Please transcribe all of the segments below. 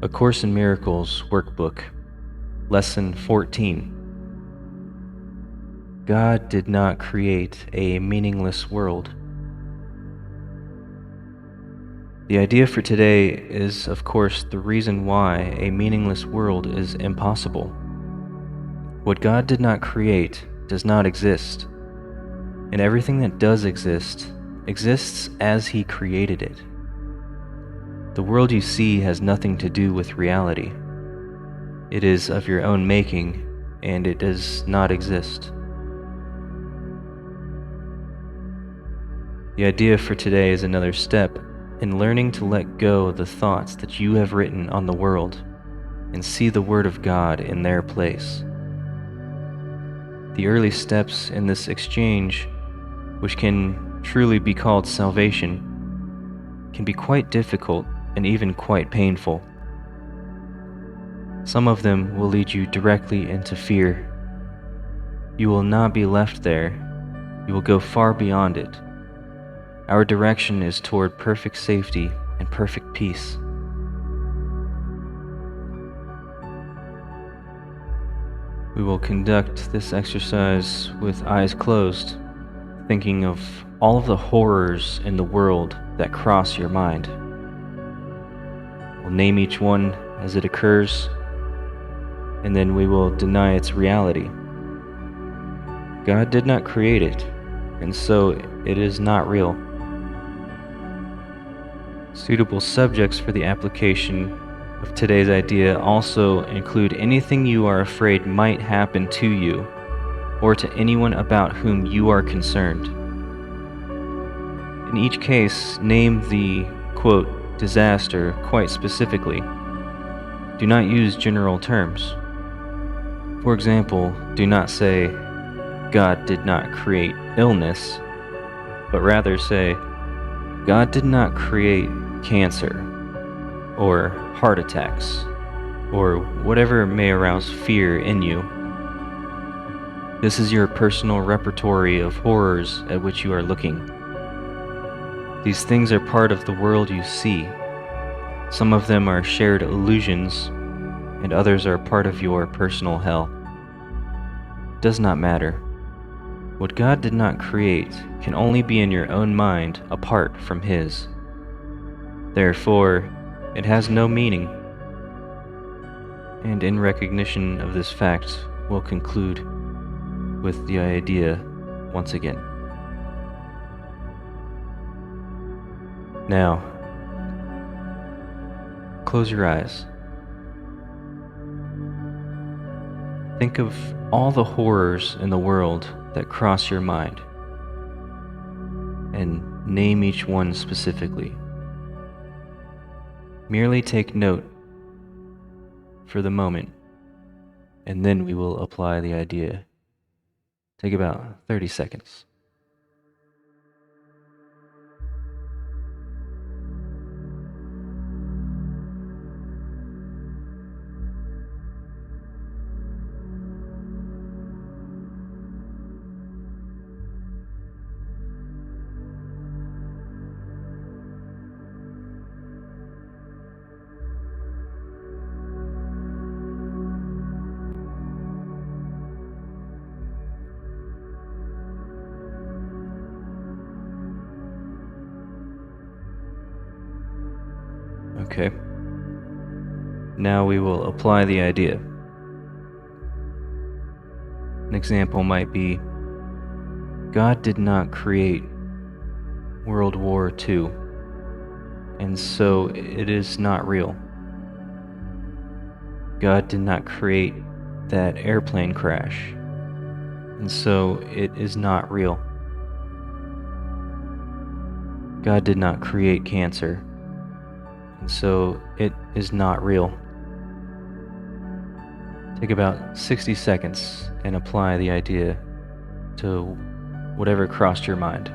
A Course in Miracles Workbook, Lesson 14. God did not create a meaningless world. The idea for today is, of course, the reason why a meaningless world is impossible. What God did not create does not exist, and everything that does exist exists as He created it. The world you see has nothing to do with reality. It is of your own making, and it does not exist. The idea for today is another step in learning to let go of the thoughts that you have written on the world and see the Word of God in their place. The early steps in this exchange, which can truly be called salvation, can be quite difficult and even quite painful. Some of them will lead you directly into fear. You will not be left there. You will go far beyond it. Our direction is toward perfect safety and perfect peace. We will conduct this exercise with eyes closed, thinking of all of the horrors in the world that cross your mind. We'll name each one as it occurs, and then we will deny its reality. God did not create it, and so it is not real. Suitable subjects for the application of today's idea also include anything you are afraid might happen to you or to anyone about whom you are concerned. In each case, name the, quote, disaster quite specifically. Do not use general terms. For example, do not say, God did not create illness, but rather say, God did not create cancer, or heart attacks, or whatever may arouse fear in you. This is your personal repertory of horrors at which you are looking. These things are part of the world you see. Some of them are shared illusions, and others are part of your personal hell. It does not matter. What God did not create can only be in your own mind apart from His. Therefore, it has no meaning. And in recognition of this fact, we'll conclude with the idea once again. Now, close your eyes. Think of all the horrors in the world that cross your mind, and name each one specifically. Merely take note for the moment, and then we will apply the idea. Take about 30 seconds. Okay. Now we will apply the idea. An example might be, God did not create World War II, and so it is not real. God did not create that airplane crash, and so it is not real. God did not create cancer, and so it is not real. Take about 60 seconds and apply the idea to whatever crossed your mind.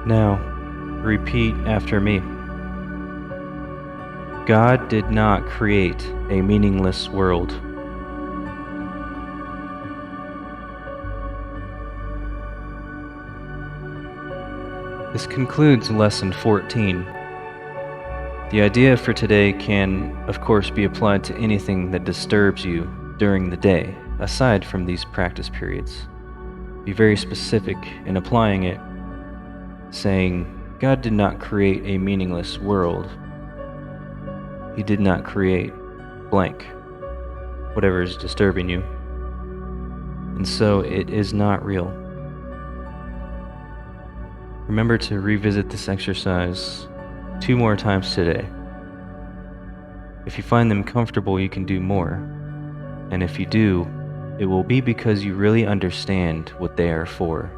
Now, repeat after me. God did not create a meaningless world. This concludes Lesson 14. The idea for today can, of course, be applied to anything that disturbs you during the day, aside from these practice periods. Be very specific in applying it, saying, God did not create a meaningless world. He did not create blank, whatever is disturbing you. And so it is not real. Remember to revisit this exercise 2 more times today. If you find them comfortable, you can do more. And if you do, it will be because you really understand what they are for.